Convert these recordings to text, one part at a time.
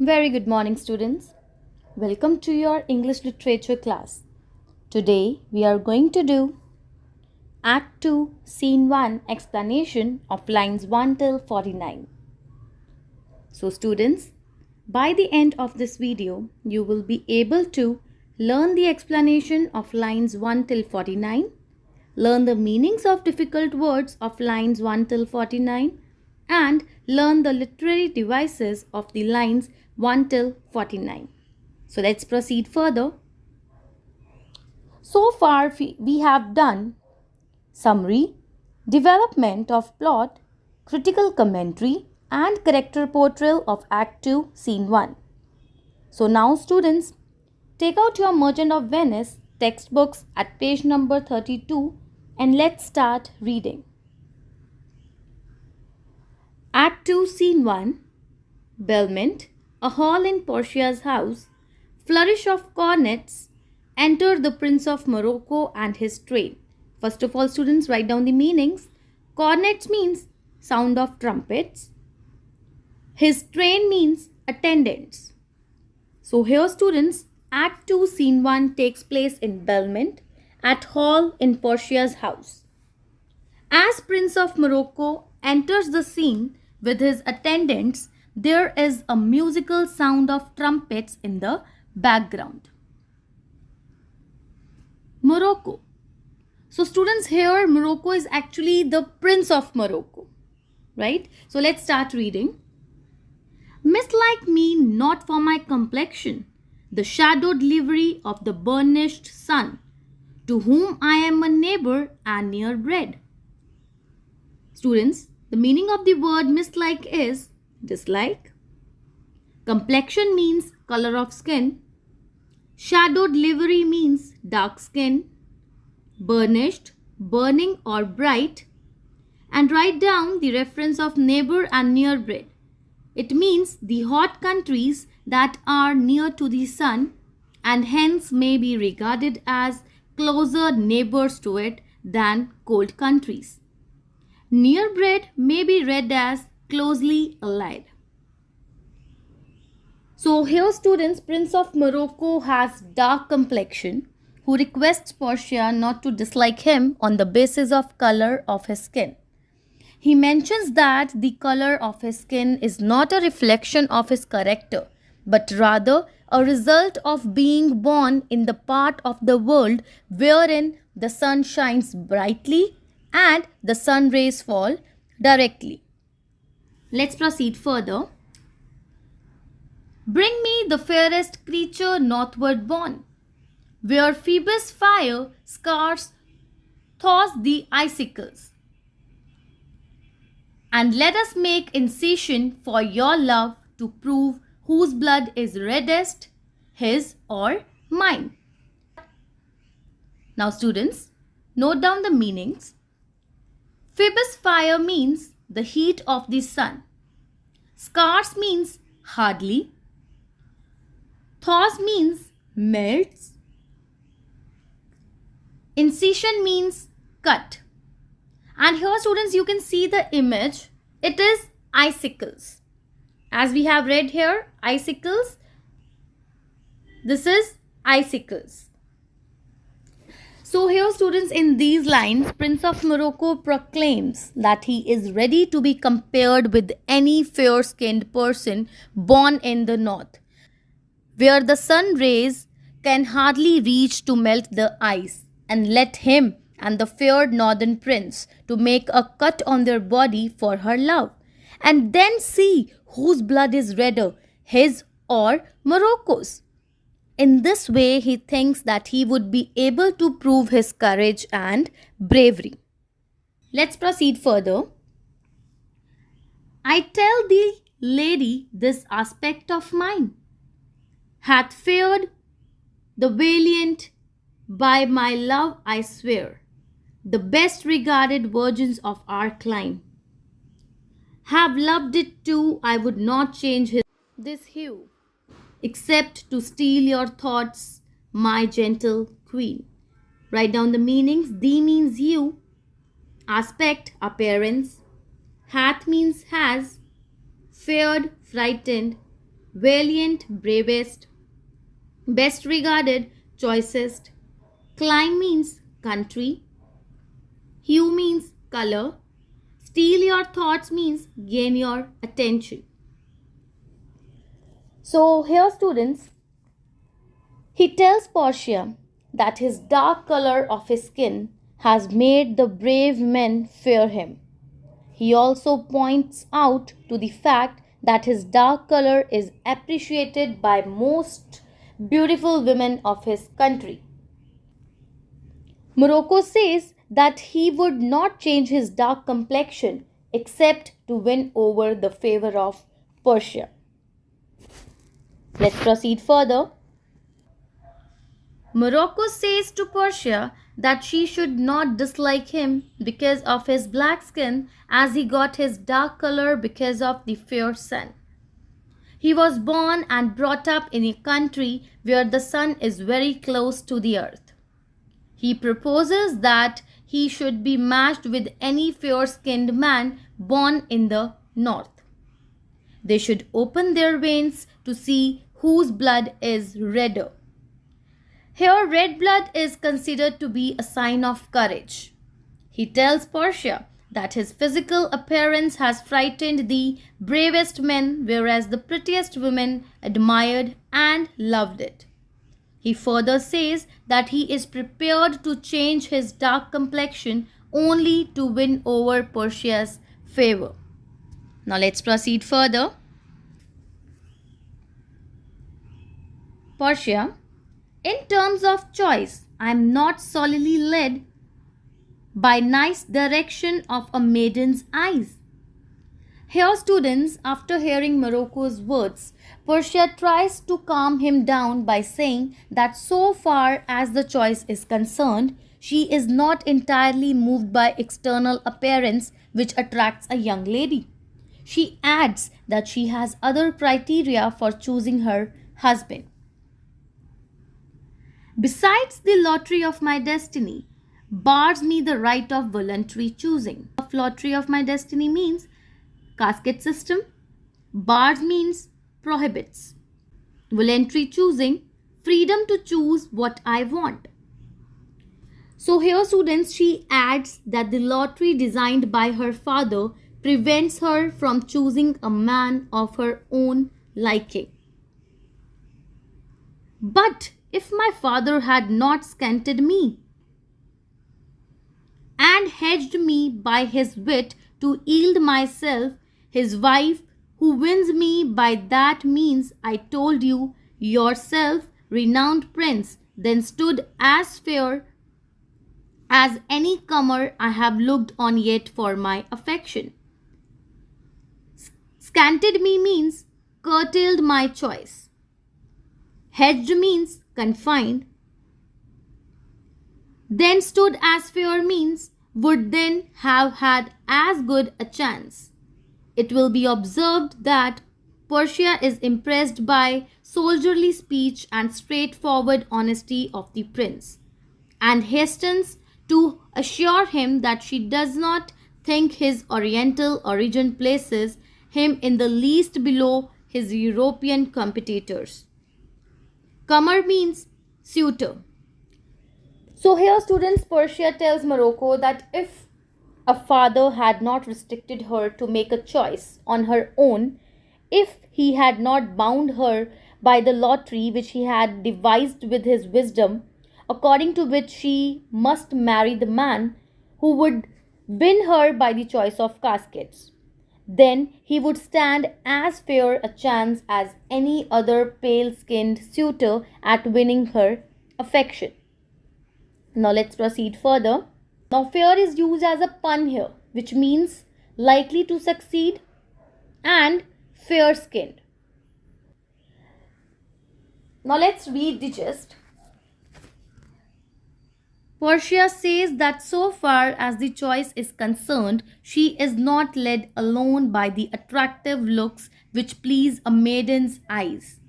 Very good morning, students. Welcome to your English literature class. Today we are going to do Act 2, Scene 1 explanation of lines 1 till 49. So, students, by the end of this video, you will be able to learn the explanation of lines 1 till 49, learn the meanings of difficult words of lines 1 till 49, and learn the literary devices of the lines 1 till 49. So let's proceed further. So far we have done summary, development of plot, critical commentary and character portrayal of Act 2, Scene 1. So now students, take out your Merchant of Venice textbooks at page number 32 and let's start reading. Act 2, Scene 1. Belmont, a hall in Portia's house, flourish of cornets, enter the Prince of Morocco and his train. First of all, students, write down the meanings. Cornets means sound of trumpets. His train means attendants. So here, students, Act 2, Scene 1 takes place in Belmont at hall in Portia's house. As Prince of Morocco enters the scene with his attendants, there is a musical sound of trumpets in the background. Morocco. So students, here Morocco is actually the Prince of Morocco, right? So let's start reading. Mislike me not for my complexion, the shadowed livery of the burnished sun, to whom I am a neighbor and near bred. Students, the meaning of the word mislike is dislike. Complexion means color of skin. Shadowed livery means dark skin. Burnished, burning or bright. And write down the reference of neighbor and near bred. It means the hot countries that are near to the sun and hence may be regarded as closer neighbors to it than cold countries. Near bred may be read as closely allied. So here, students, Prince of Morocco has dark complexion who requests Portia not to dislike him on the basis of color of his skin. He mentions that the color of his skin is not a reflection of his character, but rather a result of being born in the part of the world wherein the sun shines brightly and the sun rays fall directly. Let's proceed further. Bring me the fairest creature northward born, where Phoebus' fire scars thaws the icicles. And let us make incision for your love to prove whose blood is reddest, his or mine. Now students, note down the meanings. Phoebus' fire means the heat of the sun. Scars means hardly. Thaws means melts. Incision means cut. And here, students, you can see the image. It is icicles. As we have read here, icicles. This is icicles. So here, students, in these lines, Prince of Morocco proclaims that he is ready to be compared with any fair-skinned person born in the north, where the sun rays can hardly reach to melt the ice, and let him and the fair northern prince to make a cut on their body for her love, and then see whose blood is redder, his or Morocco's. In this way, he thinks that he would be able to prove his courage and bravery. Let's proceed further. I tell thee, lady, this aspect of mine hath fared the valiant, by my love I swear, the best regarded virgins of our clime. Have loved it too, I would not change this hue, except to steal your thoughts, my gentle queen. Write down the meanings. Thee means you. Aspect, appearance. Hath means has. Feared, frightened. valiant, bravest, best regarded, choicest. Climb means country. Hue means color. Steal your thoughts means gain your attention. So here students, he tells Portia that his dark color of his skin has made the brave men fear him. He also points out to the fact that his dark color is appreciated by most beautiful women of his country. Morocco says that he would not change his dark complexion except to win over the favor of Portia. Let's proceed further. Morocco says to Portia that she should not dislike him because of his black skin, as he got his dark color because of the fair sun. He was born and brought up in a country where the sun is very close to the earth. He proposes that he should be matched with any fair-skinned man born in the north. They should open their veins to see whose blood is redder. Here, red blood is considered to be a sign of courage. He tells Portia that his physical appearance has frightened the bravest men, whereas the prettiest women admired and loved it. He further says that he is prepared to change his dark complexion only to win over Portia's favor. Now let's proceed further. Portia, in terms of choice, I am not solely led by nice direction of a maiden's eyes. Here students, after hearing Morocco's words, Portia tries to calm him down by saying that so far as the choice is concerned, she is not entirely moved by external appearance which attracts a young lady. She adds that she has other criteria for choosing her husband. Besides the lottery of my destiny, bars me the right of voluntary choosing. Lottery of my destiny means casket system. Bars means prohibits. Voluntary choosing, freedom to choose what I want. So here students, she adds that the lottery designed by her father prevents her from choosing a man of her own liking. But if my father had not scanted me and hedged me by his wit to yield myself his wife, who wins me by that means, I told you, yourself, renowned prince, then stood as fair as any comer I have looked on yet for my affection. Scanted me means curtailed my choice. Hedged means confined. Then stood as fair means would then have had as good a chance. It will be observed that Portia is impressed by soldierly speech and straightforward honesty of the prince, and hastens to assure him that she does not think his oriental origin places him in the least below his European competitors. Comer means suitor. So here students, Portia tells Morocco that if a father had not restricted her to make a choice on her own, if he had not bound her by the lottery which he had devised with his wisdom, according to which she must marry the man who would win her by the choice of caskets, then he would stand as fair a chance as any other pale-skinned suitor at winning her affection. Now let's proceed further. Now fair is used as a pun here, which means likely to succeed and fair-skinned. Now let's read the gist. Portia says that so far as the choice is concerned, she is not led alone by the attractive looks which please a maiden's eyes.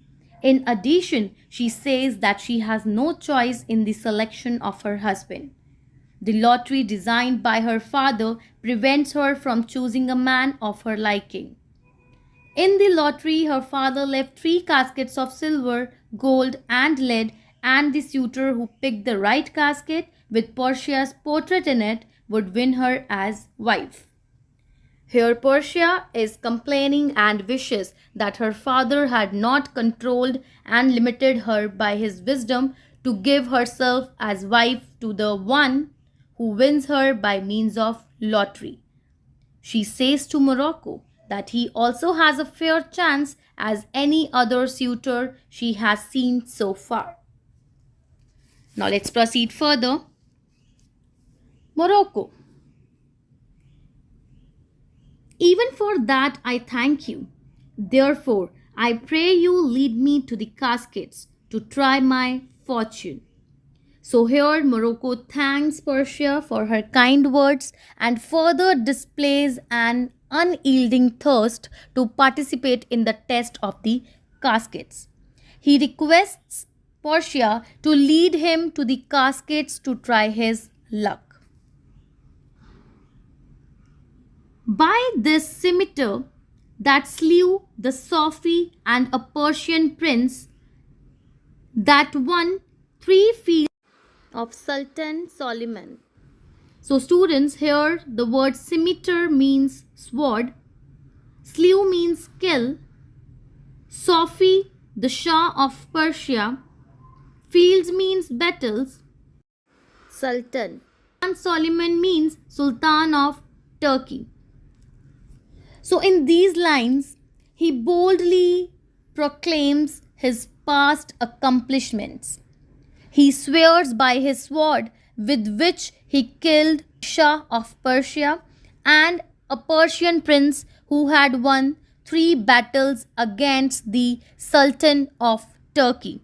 In addition, she says that she has no choice in the selection of her husband. The lottery designed by her father prevents her from choosing a man of her liking. In the lottery, her father left 3 caskets of silver, gold, and lead, and the suitor who picked the right casket with Portia's portrait in it would win her as wife. Here, Portia is complaining and wishes that her father had not controlled and limited her by his wisdom to give herself as wife to the one who wins her by means of lottery. She says to Morocco that he also has a fair chance as any other suitor she has seen so far. Now let's proceed further. Morocco. Even for that I thank you. Therefore, I pray you lead me to the caskets to try my fortune. So here Morocco thanks Portia for her kind words and further displays an unyielding thirst to participate in the test of the caskets. He requests Portia to lead him to the caskets to try his luck. By this scimitar that slew the Sufi and a Persian prince that won 3 fields of Sultan Suleiman. So students, here the word scimitar means sword, slew means kill, Sufi the Shah of Persia, fields means battles, Sultan and Suleiman means Sultan of Turkey. So in these lines, he boldly proclaims his past accomplishments. He swears by his sword with which he killed Shah of Persia and a Persian prince who had won 3 battles against the Sultan of Turkey.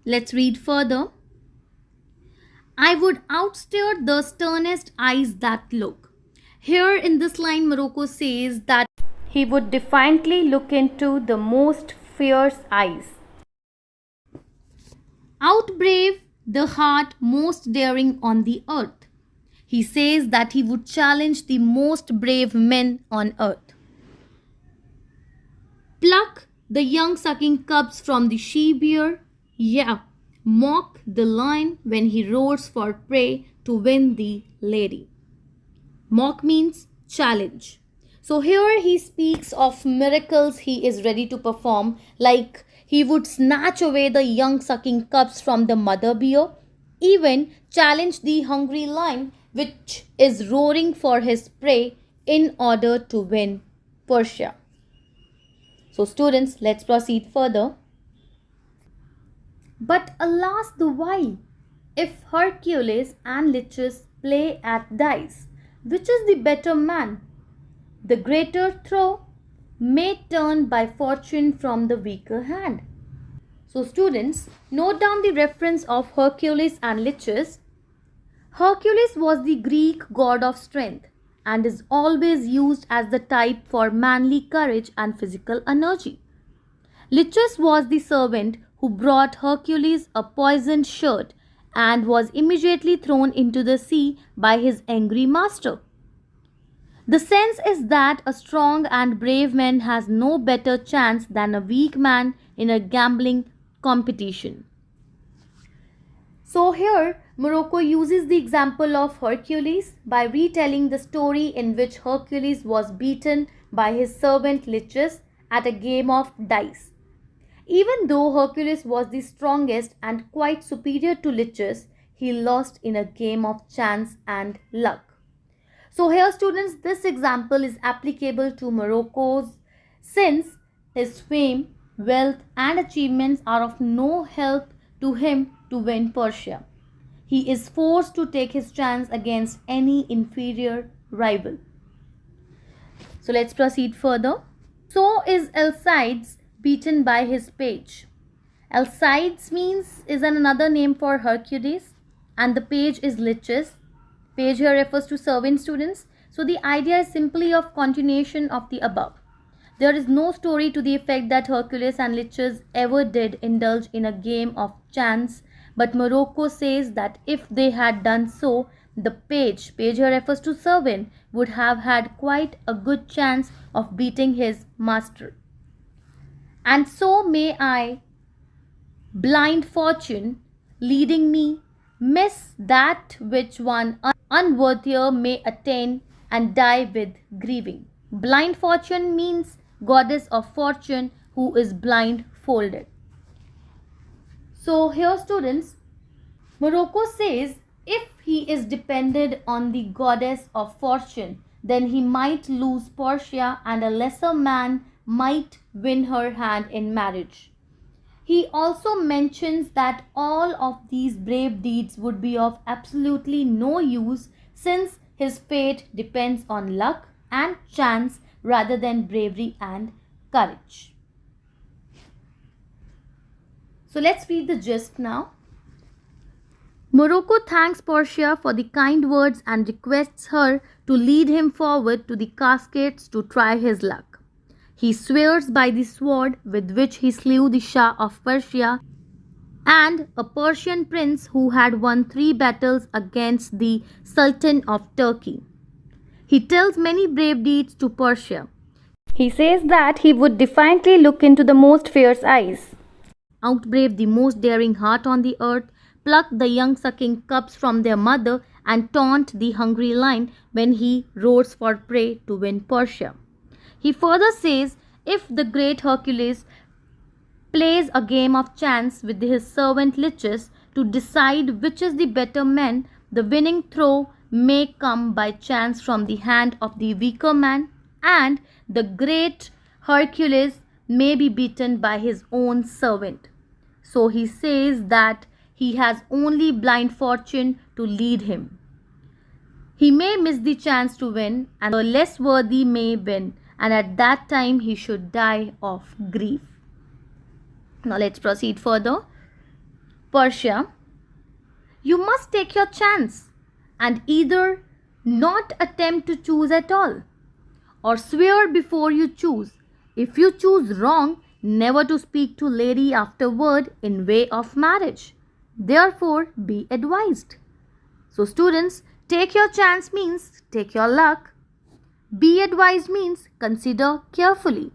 Let's read further. I would outstare the sternest eyes that look. Here in this line, Morocco says that he would defiantly look into the most fierce eyes. Outbrave the heart most daring on the earth. He says that he would challenge the most brave men on earth. Pluck the young sucking cubs from the she-bear. Yeah, mock the lion when he roars for prey to win the lady. Mock means challenge. So here he speaks of miracles he is ready to perform, like he would snatch away the young sucking cubs from the mother bear, even challenge the hungry lion which is roaring for his prey in order to win Persia. So students, let's proceed further. But alas the while, if Hercules and Lichess play at dice, which is the better man? The greater throw may turn by fortune from the weaker hand. So students, note down the reference of Hercules and Lichess. Hercules was the Greek god of strength and is always used as the type for manly courage and physical energy. Lichess was the servant who brought Hercules a poisoned shirt and was immediately thrown into the sea by his angry master. The sense is that a strong and brave man has no better chance than a weak man in a gambling competition. So here, Morocco uses the example of Hercules by retelling the story in which Hercules was beaten by his servant Lichess at a game of dice. Even though Hercules was the strongest and quite superior to Lichess, he lost in a game of chance and luck. So here students, this example is applicable to Morocco's since his fame, wealth and achievements are of no help to him to win Persia. He is forced to take his chance against any inferior rival. So let's proceed further. So is Alcides beaten by his page. Alcides is another name for Hercules and the page is Lichess. Page here refers to servant students. So the idea is simply of continuation of the above. There is no story to the effect that Hercules and Lichess ever did indulge in a game of chance, but Morocco says that if they had done so, the page here refers to servant, would have had quite a good chance of beating his master. And so may I, blind fortune, leading me, miss that which one unworthier may attain and die with grieving. Blind fortune means goddess of fortune who is blindfolded. So here students, Morocco says if he is dependent on the goddess of fortune, then he might lose Portia and a lesser man might win her hand in marriage. He also mentions that all of these brave deeds would be of absolutely no use since his fate depends on luck and chance rather than bravery and courage. So let's read the gist now. Morocco thanks Portia for the kind words and requests her to lead him forward to the caskets to try his luck. He swears by the sword with which he slew the Shah of Persia and a Persian prince who had won 3 battles against the Sultan of Turkey. He tells many brave deeds to Portia. He says that he would defiantly look into the most fierce eyes, outbrave the most daring heart on the earth, pluck the young sucking cubs from their mother, and taunt the hungry lion when he roars for prey to win Portia. He further says if the great Hercules plays a game of chance with his servant leeches to decide which is the better man, the winning throw may come by chance from the hand of the weaker man, and the great Hercules may be beaten by his own servant. So he says that he has only blind fortune to lead him. He may miss the chance to win, and the less worthy may win, and at that time he should die of grief. Now let's proceed further. Portia, you must take your chance and either not attempt to choose at all or swear before you choose. If you choose wrong, never to speak to lady afterward in way of marriage. Therefore, be advised. So students, take your chance means take your luck. Be advised means consider carefully.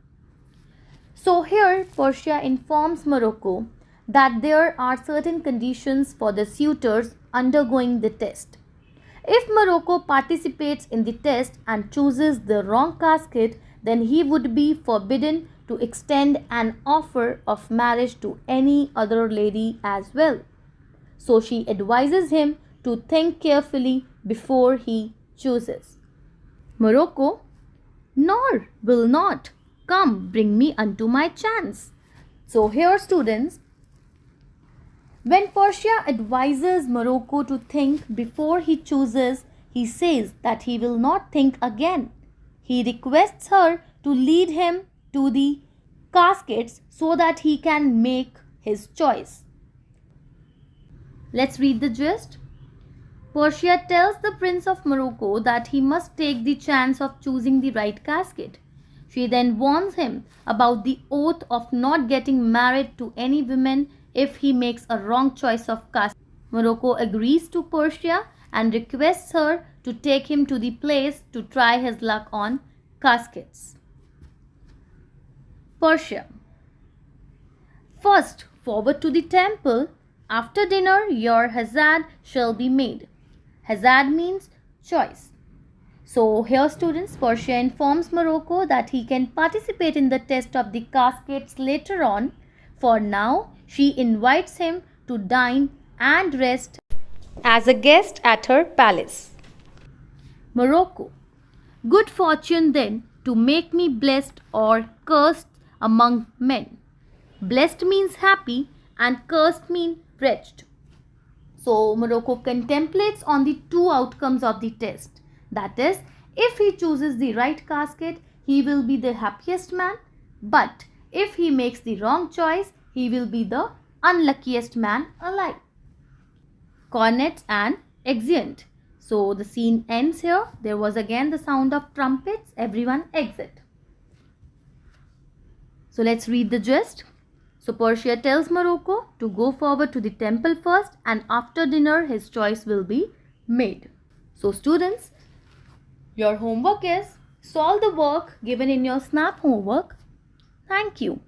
So here Portia informs Morocco that there are certain conditions for the suitors undergoing the test. If Morocco participates in the test and chooses the wrong casket, then he would be forbidden to extend an offer of marriage to any other lady as well. So she advises him to think carefully before he chooses. Morocco, nor will not come bring me unto my chance. So here students, when Portia advises Morocco to think before he chooses, he says that he will not think again. He requests her to lead him to the caskets so that he can make his choice. Let's read the gist. Portia tells the Prince of Morocco that he must take the chance of choosing the right casket. She then warns him about the oath of not getting married to any woman if he makes a wrong choice of casket. Morocco agrees to Portia and requests her to take him to the place to try his luck on caskets. Portia, first forward to the temple. After dinner your hazard shall be made. Hazard means choice. So here students, Portia informs Morocco that he can participate in the test of the caskets later on. For now, she invites him to dine and rest as a guest at her palace. Morocco, good fortune then to make me blessed or cursed among men. Blessed means happy and cursed means wretched. So Morocco contemplates on the 2 outcomes of the test. That is, if he chooses the right casket, he will be the happiest man. But if he makes the wrong choice, he will be the unluckiest man alive. Cornets and exeunt. So the scene ends here. There was again the sound of trumpets. Everyone exit. So let's read the gist. So Portia tells Morocco to go forward to the temple first, and after dinner his choice will be made. So students, your homework is solve the work given in your SNAP homework. Thank you.